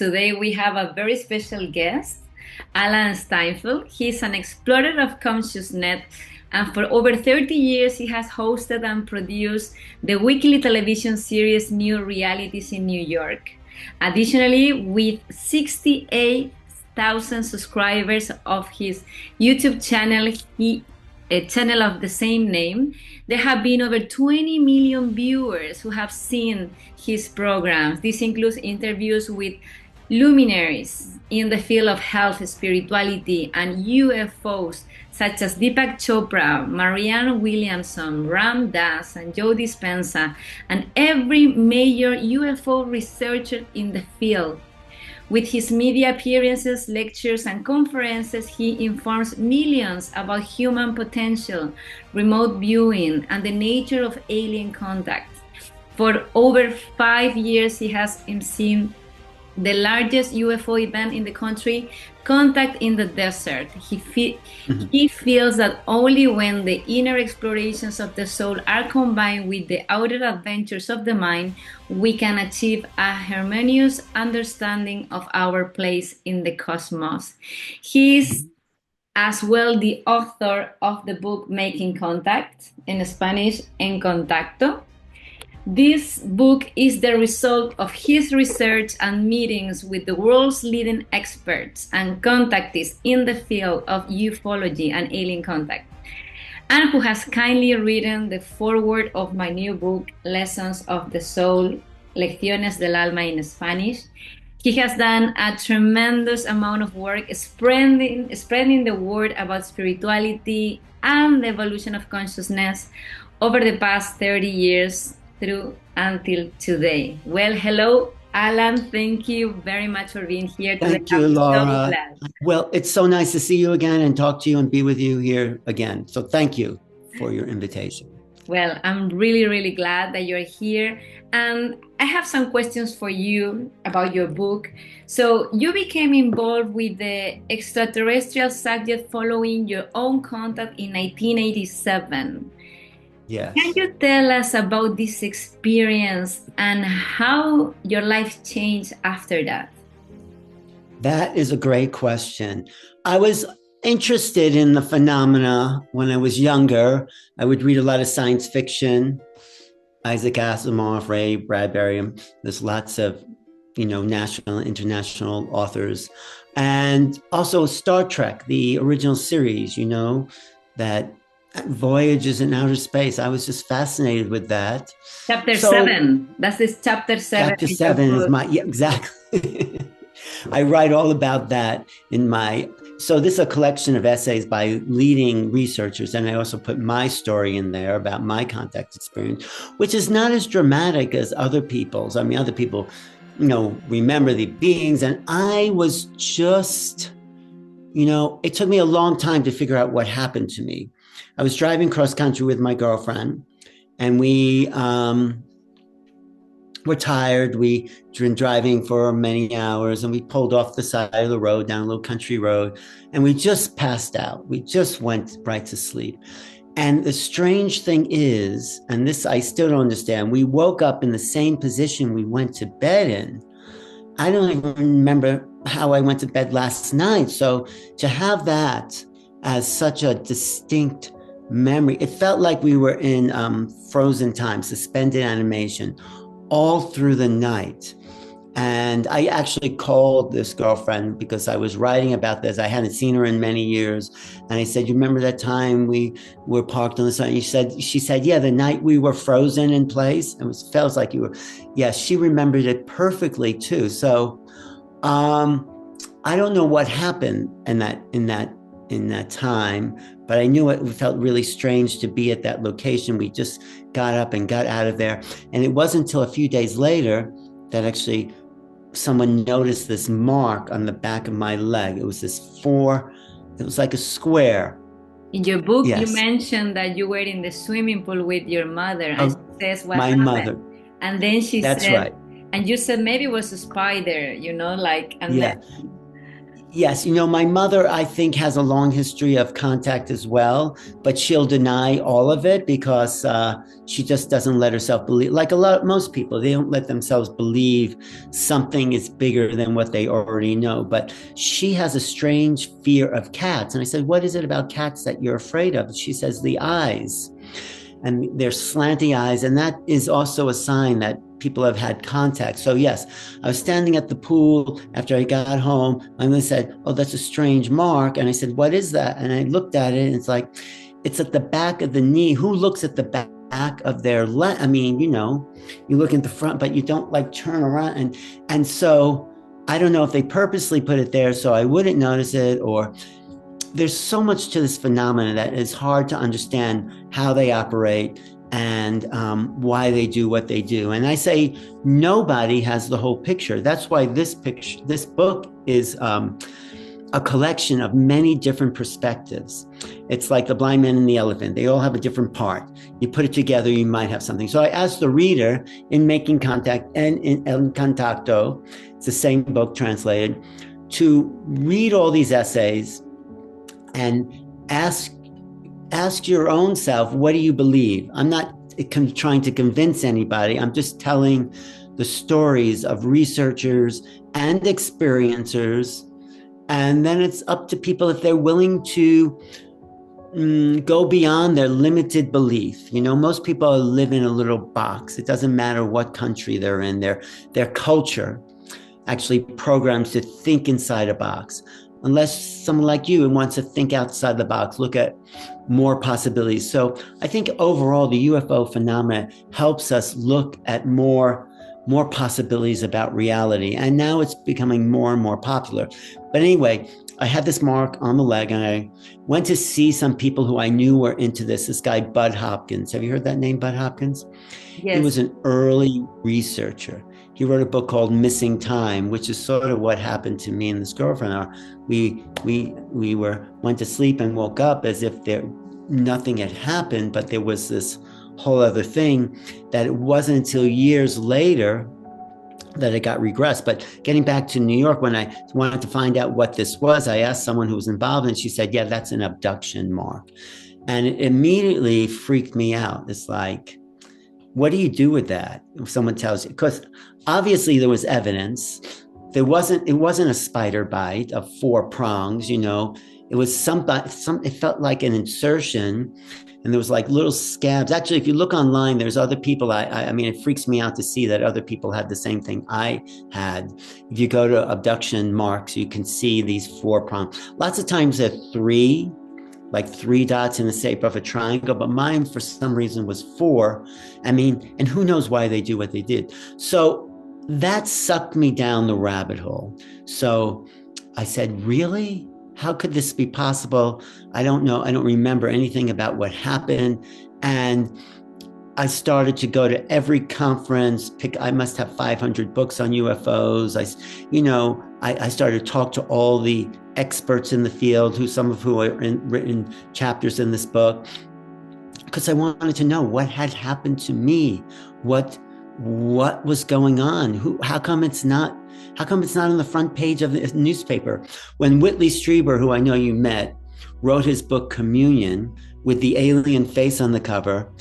Today we have a very special guest, Alan Steinfeld. He's an explorer of consciousness, and for over 30 years he has hosted and produced the weekly television series New Realities in New York. Additionally, with 68,000 subscribers of his YouTube channel, a channel of the same name, there have been over 20 million viewers who have seen his programs. This includes interviews with luminaries in the field of health, spirituality, and UFOs, such as Deepak Chopra, Marianne Williamson, Dass and Joe Dispenza, and every major UFO researcher in the field. With his media appearances, lectures, and conferences, he informs millions about human potential, remote viewing, and the nature of alien contact. For over 5 years, he has seen the largest UFO event in the country, Contact in the Desert. He feels that only when the inner explorations of the soul are combined with the outer adventures of the mind, we can achieve a harmonious understanding of our place in the cosmos. He is as well the author of the book Making Contact, in Spanish, En Contacto. This book is the result of his research and meetings with the world's leading experts and contactees in the field of ufology and alien contact, and who has kindly written the foreword of my new book, Lessons of the Soul, Lecciones del Alma in Spanish. He has done a tremendous amount of work spreading the word about spirituality and the evolution of consciousness over the past 30 years through until today. Well, hello, Alan. Thank you very much for being here today. Thank you, Laura. Well, it's so nice to see you again and talk to you and be with you here again. So thank you for your invitation. Well, I'm really, really glad that you're here. And I have some questions for you about your book. So you became involved with the extraterrestrial subject following your own contact in 1987. Yes. Can you tell us about this experience and how your life changed after that? That is a great question. I was interested in the phenomena when I was younger. I would read a lot of science fiction, Isaac Asimov, Ray Bradbury. There's lots of, national and international authors. And also Star Trek, the original series, that voyages in outer space. I was just fascinated with that. Chapter 7. That's this chapter 7. Chapter 7 is exactly. I write all about that so this is a collection of essays by leading researchers. And I also put my story in there about my contact experience, which is not as dramatic as other people's. I mean, other people, remember the beings. And I was just, it took me a long time to figure out what happened to me. I was driving cross country with my girlfriend, and we were tired. We'd been driving for many hours, and we pulled off the side of the road down a little country road, and we just passed out. We just went right to sleep. And the strange thing is, and this I still don't understand, we woke up in the same position we went to bed in. I don't even remember how I went to bed last night. So to have that as such a distinct memory, it felt like we were in frozen time, suspended animation, all through the night. And I actually called this girlfriend because I was writing about this. I hadn't seen her in many years. And I said, you remember that time we were parked on the side? She said, yeah, the night we were frozen in place. It felt like you were. Yeah, she remembered it perfectly too. So I don't know what happened in that time, but I knew it felt really strange to be at that location. We just got up and got out of there. And it wasn't until a few days later that actually someone noticed this mark on the back of my leg. It was it was like a square. In your book, Yes. You mentioned that you were in the swimming pool with your mother, and she says what my happened. mother. And then she That's said, right. And you said maybe it was a spider, and Yeah. then Yes, my mother, I think, has a long history of contact as well, but she'll deny all of it because she just doesn't let herself believe. Like most people, they don't let themselves believe something is bigger than what they already know. But she has a strange fear of cats. And I said, "What is it about cats that you're afraid of?" She says, "The eyes." And they're slanty eyes. And that is also a sign that people have had contact. So yes, I was standing at the pool after I got home. And they said, "Oh, that's a strange mark." And I said, "What is that?" And I looked at it and it's like, it's at the back of the knee. Who looks at the back of their leg? I mean, you look at the front, but you don't like turn around. And so I don't know if they purposely put it there so I wouldn't notice it, or there's so much to this phenomenon that it's hard to understand how they operate and why they do what they do. And I say nobody has the whole picture. That's why this book is a collection of many different perspectives. It's like the blind man and the elephant. They all have a different part. You put it together, you might have something. So I asked the reader in Making Contact and in El Contacto, it's the same book translated, to read all these essays and ask your own self, what do you believe? I'm not trying to convince anybody. I'm just telling the stories of researchers and experiencers. And then it's up to people if they're willing to go beyond their limited belief. Most people live in a little box. It doesn't matter what country they're in. Their culture actually programs to think inside a box. Unless someone like you wants to think outside the box, look at more possibilities. So I think overall, the UFO phenomena helps us look at more possibilities about reality. And now it's becoming more and more popular. But anyway, I had this mark on the leg and I went to see some people who I knew were into this. This guy, Bud Hopkins. Have you heard that name, Bud Hopkins? Yes. He was an early researcher. He wrote a book called Missing Time, which is sort of what happened to me and this girlfriend. We went to sleep and woke up as if nothing had happened, but there was this whole other thing that it wasn't until years later that it got regressed. But getting back to New York, when I wanted to find out what this was, I asked someone who was involved and she said, "Yeah, that's an abduction mark." And it immediately freaked me out. It's like, what do you do with that? If someone tells you, because obviously there was evidence. It wasn't a spider bite of 4 prongs, it was it felt like an insertion and there was like little scabs. Actually, if you look online, there's other people. I mean, it freaks me out to see that other people had the same thing I had. If you go to abduction marks, you can see these 4 prongs. Lots of times they're 3, like 3 dots in the shape of a triangle, but mine for some reason was 4. I mean, and who knows why they do what they did. So that sucked me down the rabbit hole. So I said, really? How could this be possible? I don't know. I don't remember anything about what happened. And I started to go to every conference. I must have 500 books on UFOs. I started to talk to all the experts in the field, some of who are written chapters in this book, because I wanted to know what had happened to me, what was going on, how come it's not on the front page of the newspaper. When Whitley Strieber, who I know you met, wrote his book Communion with the alien face on the cover,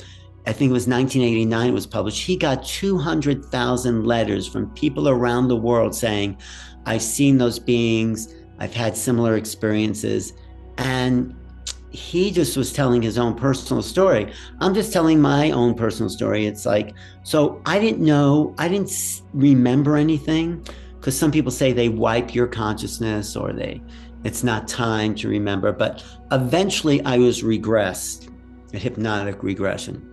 I think it was 1989 it was published, he got 200,000 letters from people around the world saying, "I've seen those beings, I've had similar experiences." And he just was telling his own personal story. I'm just telling my own personal story. It's like, so I didn't remember anything, because some people say they wipe your consciousness or it's not time to remember. But eventually I was regressed, a hypnotic regression.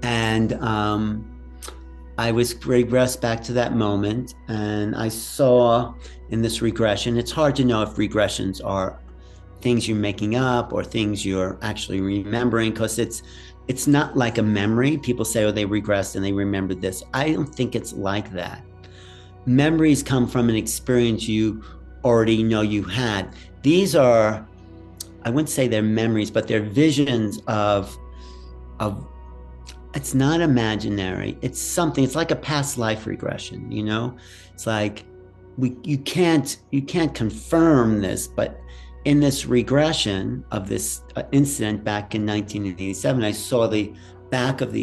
And I was regressed back to that moment. And I saw in this regression, it's hard to know if regressions are things you're making up or things you're actually remembering, because it's not like a memory. People say, oh, they regressed and they remembered this. I don't think it's like that. Memories come from an experience you already know you had. These are, I wouldn't say they're memories, but they're visions of it's not imaginary. It's something, it's like a past life regression, It's like you can't confirm this, but in this regression of this incident back in 1987, I saw the back of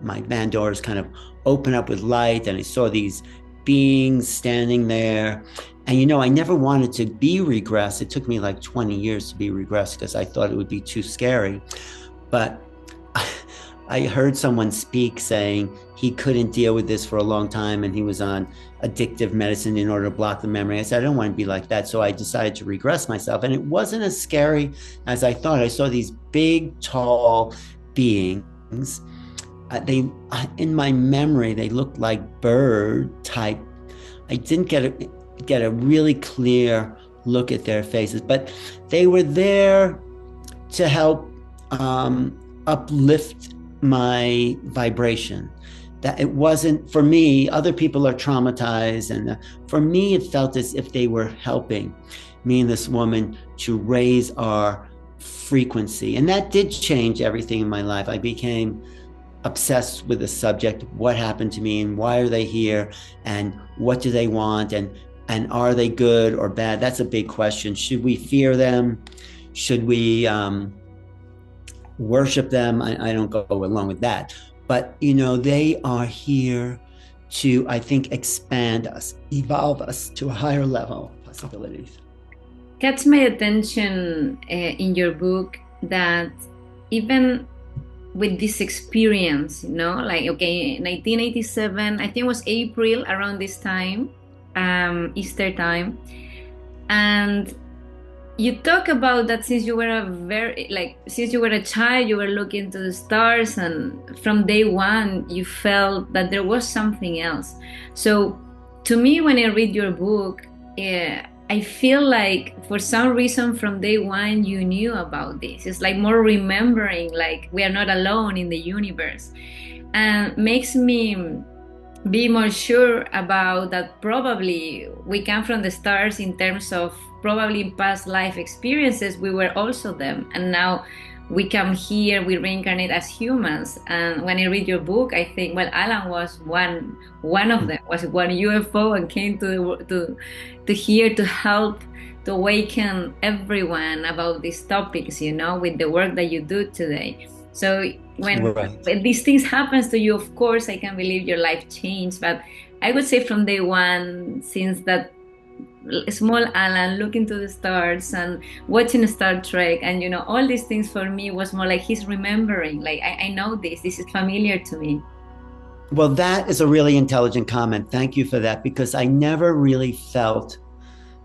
my van doors kind of open up with light, and I saw these beings standing there. And I never wanted to be regressed. It took me like 20 years to be regressed because I thought it would be too scary. But I heard someone speak saying he couldn't deal with this for a long time, and he was on addictive medicine in order to block the memory. I said, I don't want to be like that. So I decided to regress myself. And it wasn't as scary as I thought. I saw these big, tall beings. In my memory, they looked like bird type. I didn't get a really clear look at their faces, but they were there to help uplift my vibration. That it wasn't for me. Other people are traumatized, and for me, it felt as if they were helping me and this woman to raise our frequency, and that did change everything in my life. I became obsessed with the subject. What happened to me, and why are they here, and what do they want, and are they good or bad? That's a big question. Should we fear them? Should we worship them? I don't go along with that. But, they are here to, I think, expand us, evolve us to a higher level of possibilities. Catch my attention in your book that even with this experience, like, okay, 1987, I think it was April around this time, Easter time. And you talk about that since you were a child, you were looking to the stars, and from day one, you felt that there was something else. So to me, when I read your book, I feel like for some reason from day one, you knew about this. It's like more remembering, like we are not alone in the universe, and makes me be more sure about that probably we come from the stars in terms of probably in past life experiences, we were also them. And now we come here, we reincarnate as humans. And when I read your book, I think, well, Alan was one of them, was one UFO and came to here to help to awaken everyone about these topics, with the work that you do today. So when these things happens to you, of course, I can believe your life changed. But I would say from day one, since that small Alan looking to the stars and watching Star Trek and, all these things for me was more like he's remembering, like, I know this is familiar to me. Well, that is a really intelligent comment. Thank you for that, because I never really felt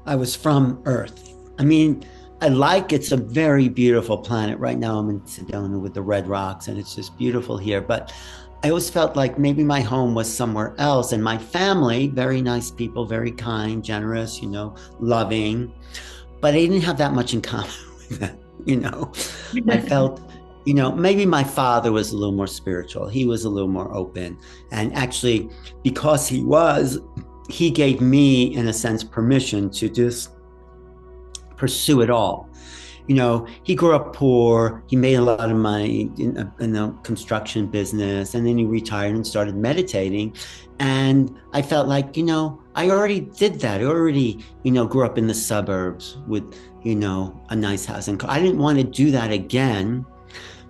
I was from Earth. I mean, it's a very beautiful planet. Right now I'm in Sedona with the red rocks, and it's just beautiful here. But I always felt like maybe my home was somewhere else. And my family, very nice people, very kind, generous, loving. But I didn't have that much in common with them, I felt, maybe my father was a little more spiritual. He was a little more open. And actually, because he gave me, in a sense, permission to just pursue it all. He grew up poor. He made a lot of money in the construction business, and then he retired and started meditating. And I felt like, I already did that. I already, grew up in the suburbs with, a nice house. And I didn't want to do that again.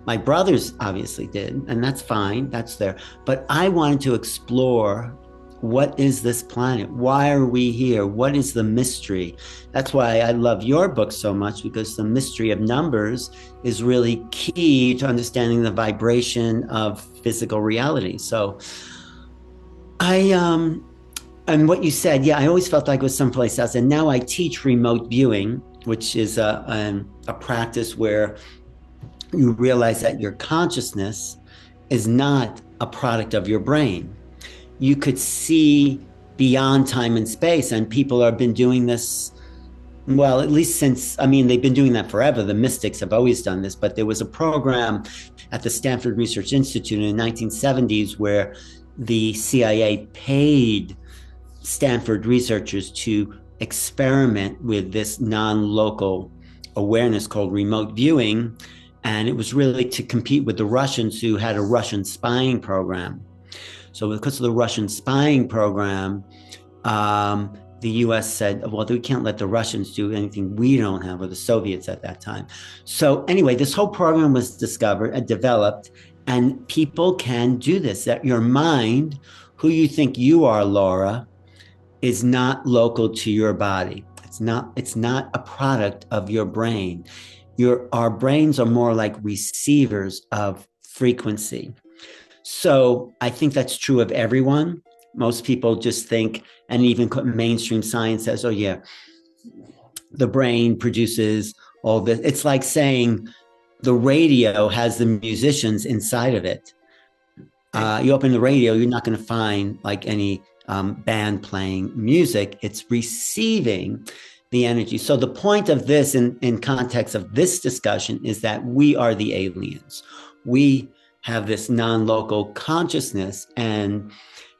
My brothers obviously did, and that's fine. That's there. But I wanted to explore, what is this planet? Why are we here? What is the mystery? That's why I love your book so much, because the mystery of numbers is really key to understanding the vibration of physical reality. So and what you said, I always felt like it was someplace else. And now I teach remote viewing, which is a practice where you realize that your consciousness is not a product of your brain. You could see beyond time and space, and people have been doing this, well, at least since, they've been doing that forever. The mystics have always done this, but there was a program at the Stanford Research Institute in the 1970s where the CIA paid Stanford researchers to experiment with this non-local awareness called remote viewing. And it was really to compete with the Russians, who had a Russian spying program. So because of the Russian spying program, the US said, well, we can't let the Russians do anything we don't have, or the Soviets at that time. So anyway, this whole program was discovered and developed, and people can do this. That your mind, who you think you are, Laura, is not local to your body. It's not a product of your brain. Our brains are more like receivers of frequency. So I think that's true of everyone. Most people just think, and even mainstream science says, oh yeah, the brain produces all this. It's like saying the radio has the musicians inside of it. You open the radio, you're not going to find like any band playing music. It's receiving the energy. So the point of this in context of this discussion is that we are the aliens. We have this non-local consciousness, and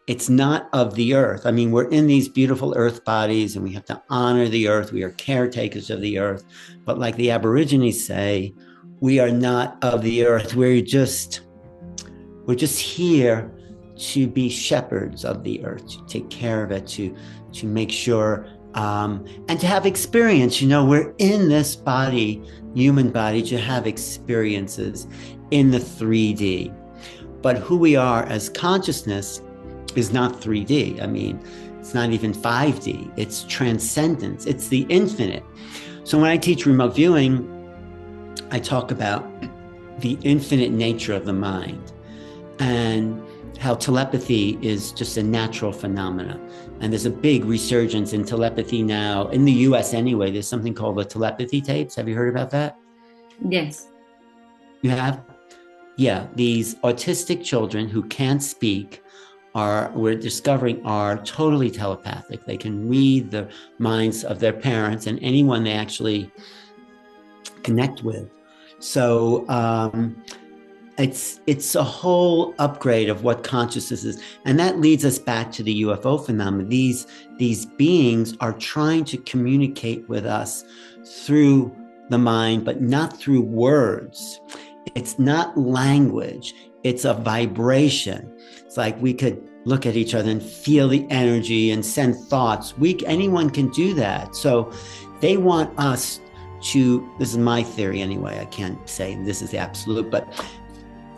it's not of the earth. I mean, we're in these beautiful earth bodies and we have to honor the earth. We are caretakers of the earth. But like the Aborigines say, we are not of the earth. We're just here to be shepherds of the earth, to take care of it, to make sure, and to have experience. We're in this body, human body, to have experiences in the 3D. But who we are as consciousness is not 3D. I mean, it's not even 5D. It's transcendence. It's the infinite. So when I teach remote viewing, I talk about the infinite nature of the mind and how telepathy is just a natural phenomena. And there's a big resurgence in telepathy now, in the US anyway. There's something called the telepathy tapes. Have you heard about that? Yes. You have? Yeah, these autistic children who can't speak we're discovering are totally telepathic. They can read the minds of their parents and anyone they actually connect with. So it's a whole upgrade of what consciousness is. And that leads us back to the UFO phenomenon. These beings are trying to communicate with us through the mind, but not through words. It's not language. It's a vibration. It's like we could look at each other and feel the energy and send thoughts. Anyone can do that. So they want us to, this is my theory anyway, I can't say this is the absolute, but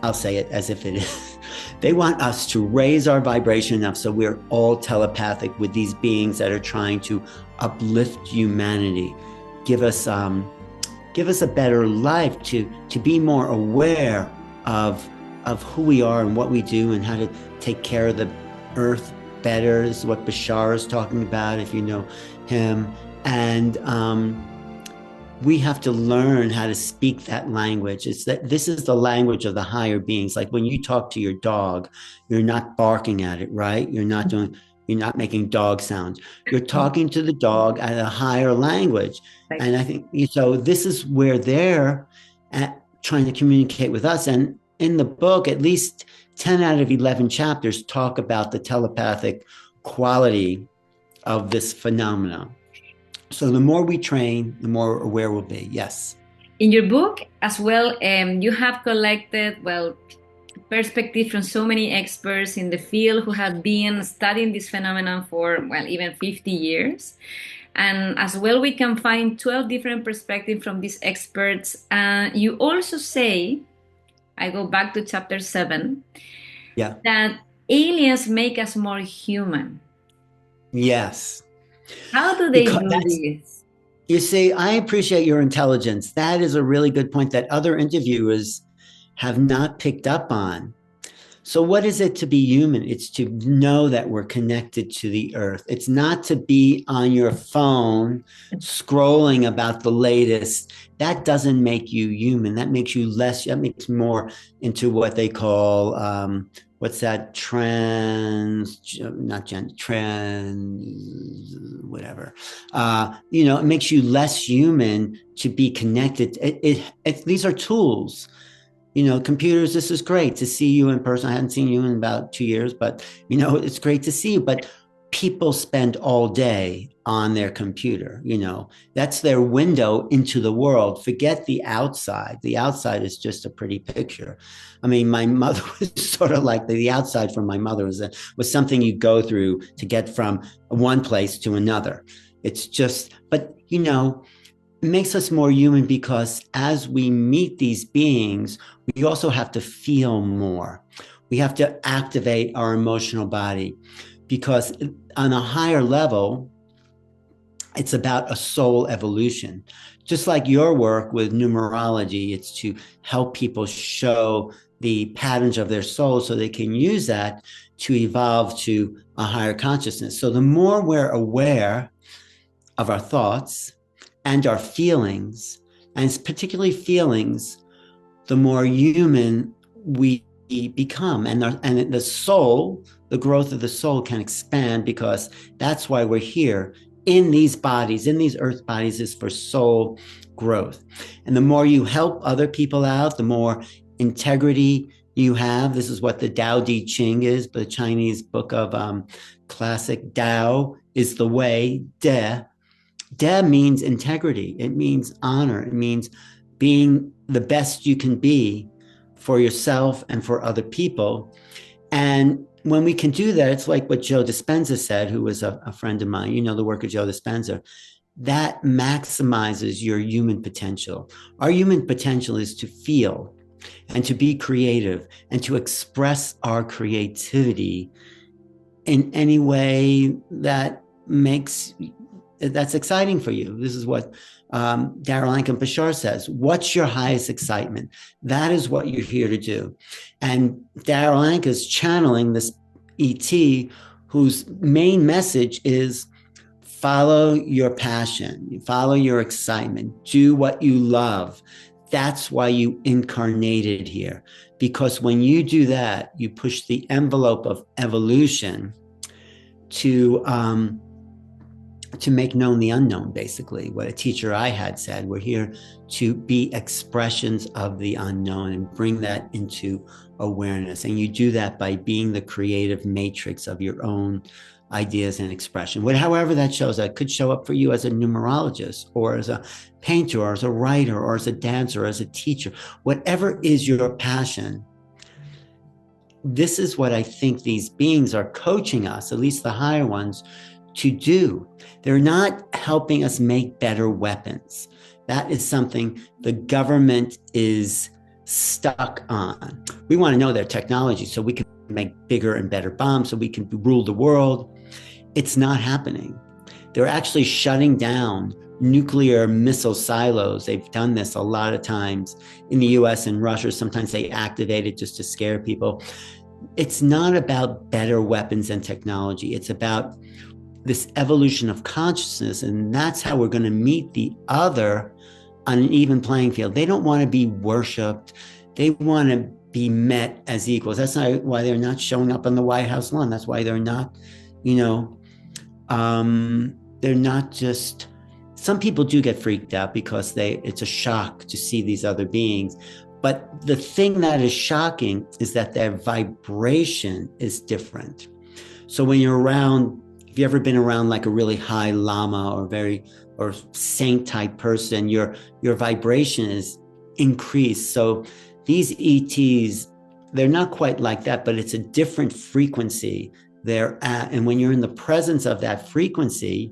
I'll say it as if it is. They want us to raise our vibration enough so we're all telepathic with these beings that are trying to uplift humanity, give us a better life, to be more aware of who we are and what we do and how to take care of the earth better. This is what Bashar is talking about, if you know him. And we have to learn how to speak that language. This is the language of the higher beings. Like when you talk to your dog, you're not barking at it, right? You're not making dog sounds. You're talking to the dog at a higher language. Right. And I think, so this is where they're trying to communicate with us. And in the book, at least 10 out of 11 chapters talk about the telepathic quality of this phenomenon. So the more we train, the more aware we'll be. Yes. In your book as well, you have collected, perspective from so many experts in the field who have been studying this phenomenon for, even 50 years. And as well, we can find 12 different perspectives from these experts. You also say, I go back to chapter 7, that aliens make us more human. Yes. How do they do this? You see, I appreciate your intelligence. That is a really good point that other interviewers have not picked up on. So what is it to be human? It's to know that we're connected to the earth. It's not to be on your phone scrolling about the latest. That doesn't make you human. That makes you less, that makes more into what they call, what's that, whatever. It makes you less human to be connected. These are tools. Computers, this is great to see you in person. I hadn't seen you in about 2 years, but, it's great to see you. But people spend all day on their computer. That's their window into the world. Forget the outside. The outside is just a pretty picture. I mean, my mother was sort of like the outside for my mother was something you go through to get from one place to another. It's just, but it makes us more human, because as we meet these beings, we also have to feel more. We have to activate our emotional body, because on a higher level, it's about a soul evolution. Just like your work with numerology, it's to help people show the patterns of their soul so they can use that to evolve to a higher consciousness. So the more we're aware of our thoughts and our feelings, and particularly feelings, the more human we become. And the soul, the growth of the soul can expand, because that's why we're here in these bodies, in these earth bodies, is for soul growth. And the more you help other people out, the more integrity you have. This is what the Tao Te Ching is, the Chinese book of classic Tao is the way. De means integrity. It means honor. It means being the best you can be for yourself and for other people. And when we can do that, it's like what Joe Dispenza said, who was a friend of mine, the work of Joe Dispenza, that maximizes your human potential. Our human potential is to feel and to be creative and to express our creativity in any way that's exciting for you. This is what Darryl Ankin Bashar says. What's your highest excitement? That is what you're here to do. And Darryl Ankin is channeling this ET whose main message is follow your passion, follow your excitement, do what you love. That's why you incarnated here. Because when you do that, you push the envelope of evolution to make known the unknown, basically. What a teacher I had said, we're here to be expressions of the unknown and bring that into awareness. And you do that by being the creative matrix of your own ideas and expression. However that shows up, could show up for you as a numerologist or as a painter or as a writer or as a dancer or as a teacher. Whatever is your passion, this is what I think these beings are coaching us, at least the higher ones, to do. They're not helping us make better weapons. That is something the government is stuck on. We want to know their technology so we can make bigger and better bombs, so we can rule the world. It's not happening. They're actually shutting down nuclear missile silos. They've done this a lot of times in the US and Russia. Sometimes they activate it just to scare people. It's not about better weapons and technology. It's about this evolution of consciousness, and that's how we're going to meet the other on an even playing field. They don't want to be worshipped. They want to be met as equals. That's not why they're not showing up on the White House lawn. That's why they're not, they're not just, some people do get freaked out because it's a shock to see these other beings. But the thing that is shocking is that their vibration is different. So when you're around, if you've ever been around like a really high lama or saint type person, your vibration is increased. So these ETs, they're not quite like that, but it's a different frequency they're at. And when you're in the presence of that frequency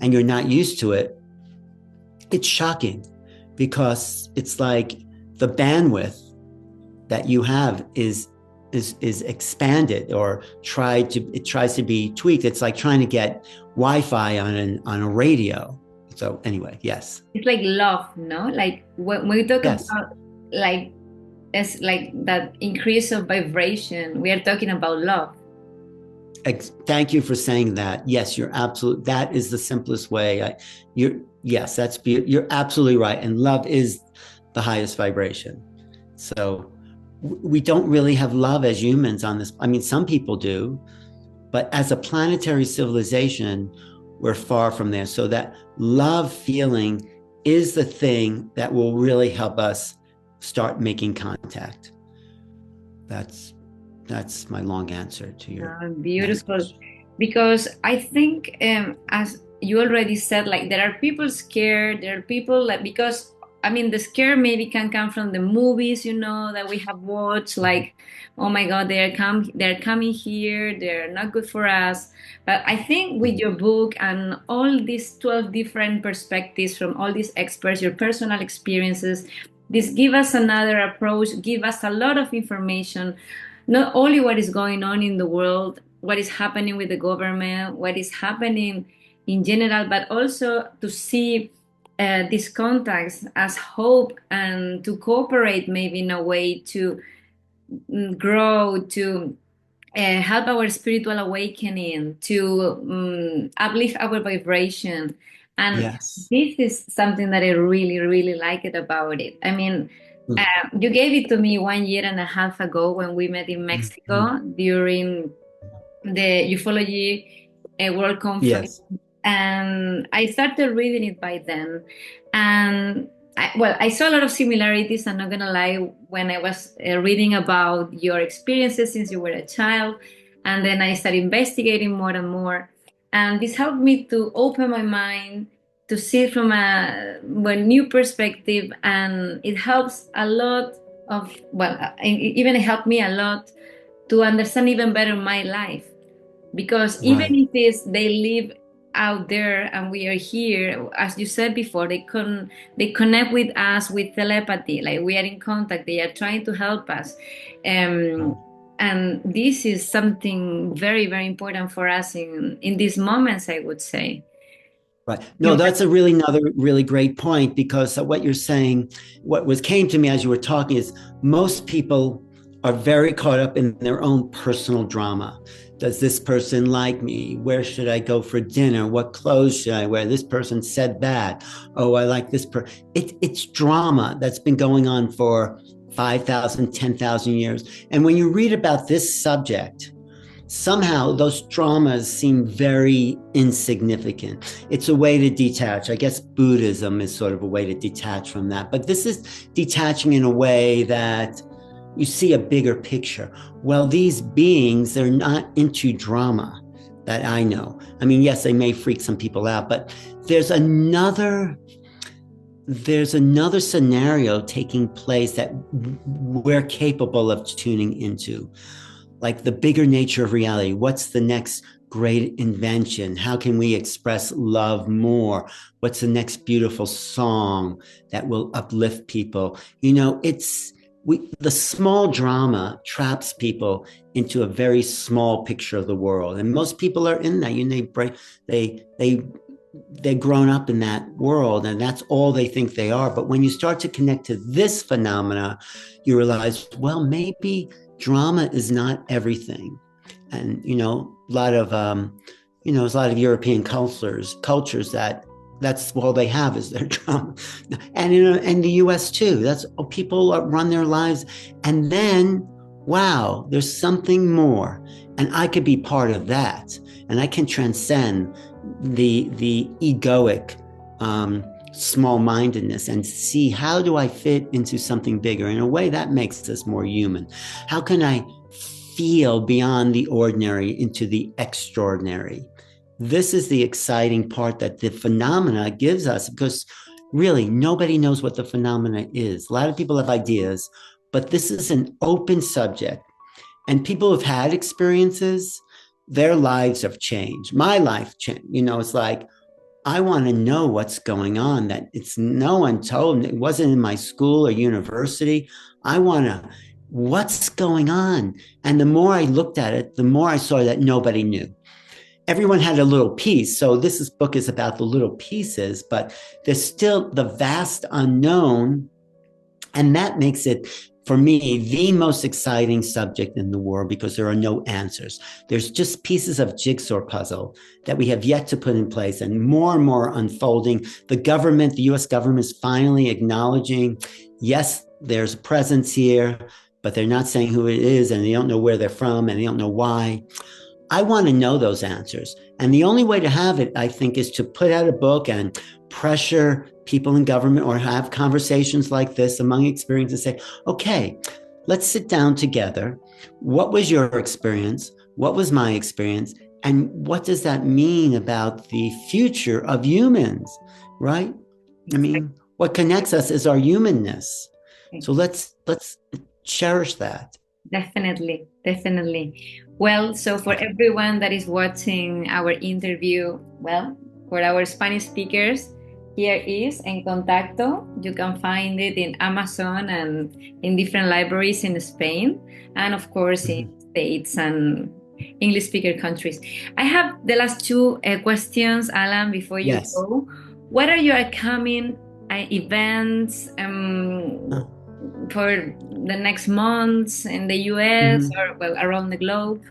and you're not used to it, it's shocking, because it's like the bandwidth that you have is expanded, or it tries to be tweaked. It's like trying to get Wi-Fi on a radio. So anyway, yes. It's like love, no? Like when we talk Yes. about like it's like that increase of vibration, we are talking about love. Thank you for saying that. Yes, you're absolutely. That is the simplest way. You're absolutely right. And love is the highest vibration. So we don't really have love as humans on this. I mean, some people do, but as a planetary civilization, we're far from there. So that love feeling is the thing that will really help us start making contact. That's my long answer to your Beautiful. Because I think you already said, like, there are people scared, there are people like, because I mean, the scare maybe can come from the movies, that we have watched, like, oh my God, they're coming here, they're not good for us. But I think with your book and all these 12 different perspectives from all these experts, your personal experiences, this give us another approach, give us a lot of information, not only what is going on in the world, what is happening with the government, what is happening in general, but also to see these contacts as hope and to cooperate maybe in a way to grow, to help our spiritual awakening, to uplift our vibration. And Yes. this is something that I really, really like it about it. I mean, Mm. you gave it to me 1.5 years ago when we met in Mhm. Mexico during the ufology world conference, Yes. and I started reading it by then. And I saw a lot of similarities. I'm not gonna lie, when I was reading about your experiences since you were a child, and then I started investigating more and more. And this helped me to open my mind to see it from a new perspective, and it helps a lot of even it helped me a lot to understand even better my life, because even Right. if it's they live out there and we are here, as you said before, they connect with us with telepathy, like we are in contact, they are trying to help us. um, and this is something very, very important for us in these moments, I would say. Right. No, that's a really another really great point, because what you're saying, what was came to me as you were talking is most people are very caught up in their own personal drama. Does this person like me? Where should I go for dinner? What clothes should I wear? This person said that. Oh, I like this person. It's drama that's been going on for 5,000, 10,000 years. And when you read about this subject, somehow those dramas seem very insignificant. It's a way to detach. I guess Buddhism is sort of a way to detach from that. But this is detaching in a way that you see a bigger picture. Well, these beings, they're not into drama that I know. I mean, yes, they may freak some people out, but there's another scenario taking place that we're capable of tuning into, like the bigger nature of reality. What's the next great invention? How can we express love more? What's the next beautiful song that will uplift people? The small drama traps people into a very small picture of the world, and most people are in that. They they're grown up in that world, and that's all they think they are. But when you start to connect to this phenomena, you realize, well, maybe drama is not everything. And there's a lot of European cultures that's all they have is their drama. And in the US too, that's people run their lives. And then, wow, there's something more, and I could be part of that, and I can transcend the egoic small-mindedness and see, how do I fit into something bigger in a way that makes us more human? How can I feel beyond the ordinary into the extraordinary? This is the exciting part that the phenomena gives us, because really nobody knows what the phenomena is. A lot of people have ideas, but this is an open subject, and people have had experiences. Their lives have changed. My life changed. It's like, I want to know what's going on, that it's no one told me. It wasn't in my school or university. I want to, what's going on? And the more I looked at it, the more I saw that nobody knew. Everyone had a little piece. So book is about the little pieces, but there's still the vast unknown. And that makes it, for me, the most exciting subject in the world, because there are no answers. There's just pieces of jigsaw puzzle that we have yet to put in place, and more unfolding. The US government is finally acknowledging, yes, there's a presence here, but they're not saying who it is, and they don't know where they're from, and they don't know why. I want to know those answers. And the only way to have it, I think, is to put out a book and pressure people in government, or have conversations like this among experience, and say, okay, let's sit down together. What was your experience? What was my experience? And what does that mean about the future of humans, right? I mean, what connects us is our humanness. So let's cherish that. Definitely, definitely. Well, so for everyone that is watching our interview, well, for our Spanish speakers, here is En Contacto. You can find it in Amazon and in different libraries in Spain, and of course in States and English speaker countries. I have the last two questions, Alan, before you Yes. go. What are your upcoming events for the next months in the US or well around the globe?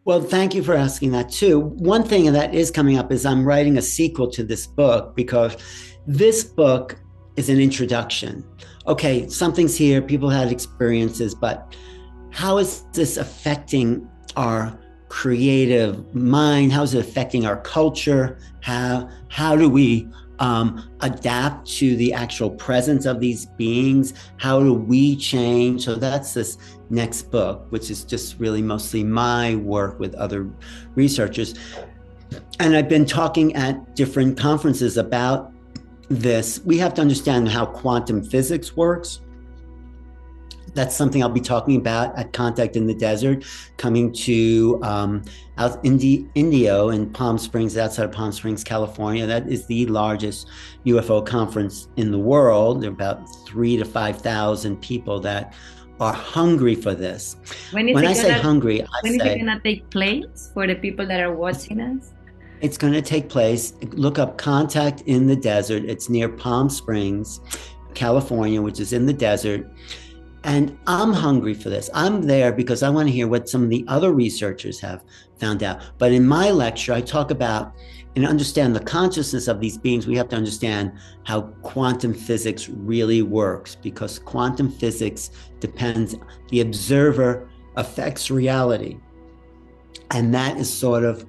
Well, thank you for asking that too. One thing that is coming up is I'm writing a sequel to this book, because this book is an introduction. Okay, something's here, people had experiences, but how is this affecting our creative mind? How is it affecting our culture? How do we adapt to the actual presence of these beings? How do we change? So that's this next book, which is just really mostly my work with other researchers. And I've been talking at different conferences about this. We have to understand how quantum physics works. That's something I'll be talking about at Contact in the Desert, coming to out Indio in Palm Springs, outside of Palm Springs, California. That is the largest UFO conference in the world. There are about 3,000 to 5,000 people that are hungry for this. When I say hungry, I say... When is it going to take place for the people that are watching us? It's going to take place. Look up Contact in the Desert. It's near Palm Springs, California, which is in the desert. And I'm hungry for this. I'm there because I want to hear what some of the other researchers have found out. But in my lecture, I talk about and understand the consciousness of these beings. We have to understand how quantum physics really works, because quantum physics depends, the observer affects reality. And that is sort of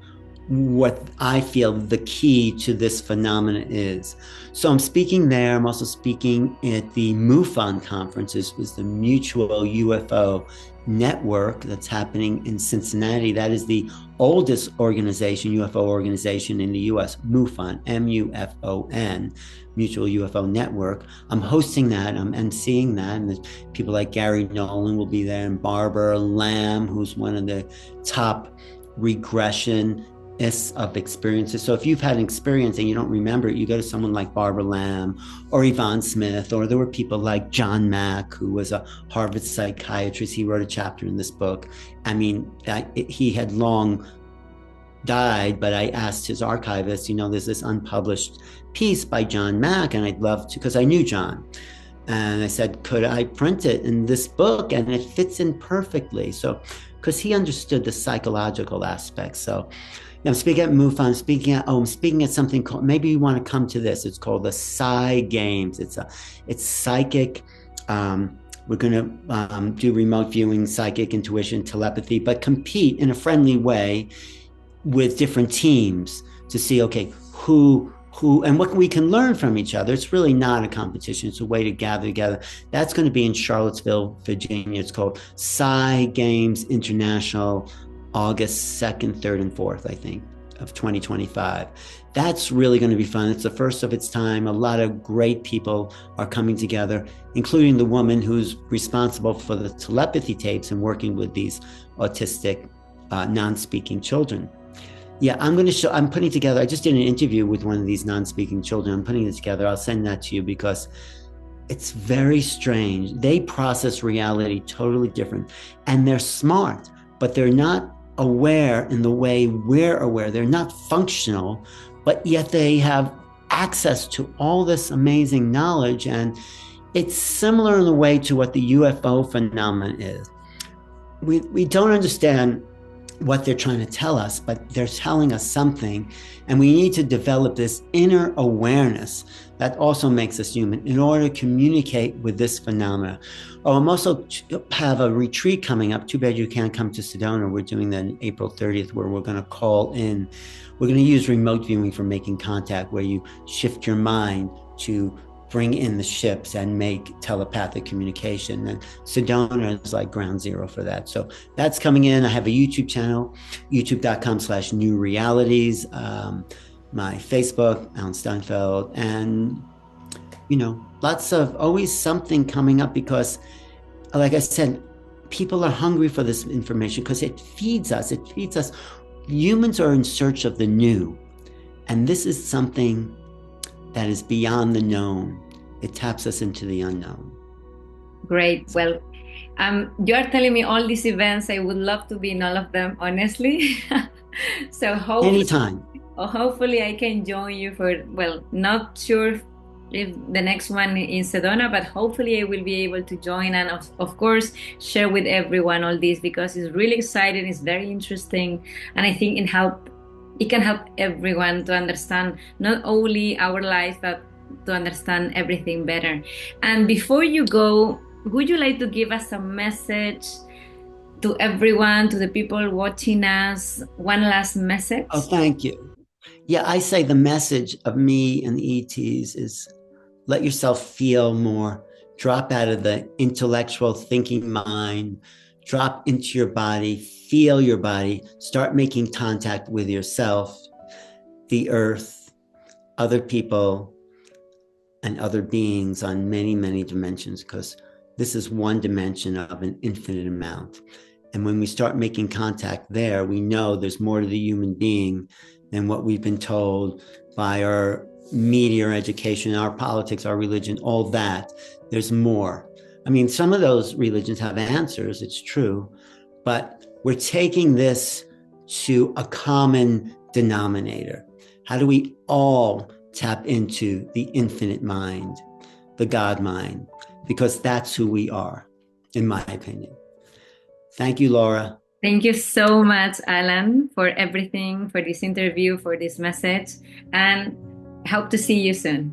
what I feel the key to this phenomena is. So I'm speaking there. I'm also speaking at the MUFON conferences, was the Mutual UFO Network that's happening in Cincinnati. That is the oldest organization, UFO organization in the US, MUFON, M-U-F-O-N, Mutual UFO Network. I'm hosting that, I'm emceeing that, and there's people like Gary Nolan will be there, and Barbara Lamb, who's one of the top regression of experiences. So if you've had an experience and you don't remember it, you go to someone like Barbara Lamb or Yvonne Smith, or there were people like John Mack, who was a Harvard psychiatrist. He wrote a chapter in this book. I mean, he had long died, but I asked his archivist, there's this unpublished piece by John Mack, and I'd love to, because I knew John. And I said, could I print it in this book? And it fits in perfectly. So, because he understood the psychological aspects. So, I'm speaking at MUFON, I'm speaking at something called, maybe you want to come to this. It's called the Psi Games. It's psychic. We're going to do remote viewing, psychic intuition, telepathy, but compete in a friendly way with different teams to see, okay, who, and what we can learn from each other. It's really not a competition. It's a way to gather together. That's going to be in Charlottesville, Virginia. It's called Psi Games International, August 2nd, 3rd, and 4th, I think, of 2025. That's really going to be fun. It's the first of its time. A lot of great people are coming together, including the woman who's responsible for the telepathy tapes and working with these autistic, non-speaking children. Yeah, I'm putting together, I just did an interview with one of these non-speaking children. I'm putting it together. I'll send that to you because it's very strange. They process reality totally different, and they're smart, but they're not aware in the way we're aware. They're not functional, but yet they have access to all this amazing knowledge. And it's similar in a way to what the UFO phenomenon is. We don't understand what they're trying to tell us, but they're telling us something, and we need to develop this inner awareness that also makes us human in order to communicate with this phenomena. Oh, I'm also have a retreat coming up. Too bad you can't come to Sedona. We're doing that on April 30th, where we're going to call in. We're going to use remote viewing for making contact, where you shift your mind to bring in the ships and make telepathic communication. And Sedona is like ground zero for that. So that's coming in. I have a YouTube channel, youtube.com/New Realities. My Facebook, Alan Steinfeld, and lots of always something coming up because, like I said, people are hungry for this information because it feeds us. It feeds us. Humans are in search of the new. And this is something that is beyond the known. It taps us into the unknown. Great. Well, you're telling me all these events. I would love to be in all of them, honestly. So hopefully I can join you for, well, not sure if the next one in Sedona, but hopefully I will be able to join and of course share with everyone all this because it's really exciting, it's very interesting, and I think it can help everyone to understand not only our life but to understand everything better. And before you go, would you like to give us a message to everyone, to the people watching us, one last message? Oh, thank you. Yeah, I say the message of me and the ETs is let yourself feel more, drop out of the intellectual thinking mind, drop into your body, feel your body, start making contact with yourself, the earth, other people, and other beings on many, many dimensions, because this is one dimension of an infinite amount. And when we start making contact there, we know there's more to the human being than what we've been told by our media, our education, our politics, our religion, all that. There's more. I mean, some of those religions have answers, it's true, but we're taking this to a common denominator. How do we all tap into the infinite mind, the God mind? Because that's who we are, in my opinion. Thank you, Laura. Thank you so much, Alan, for everything, for this interview, for this message, and hope to see you soon.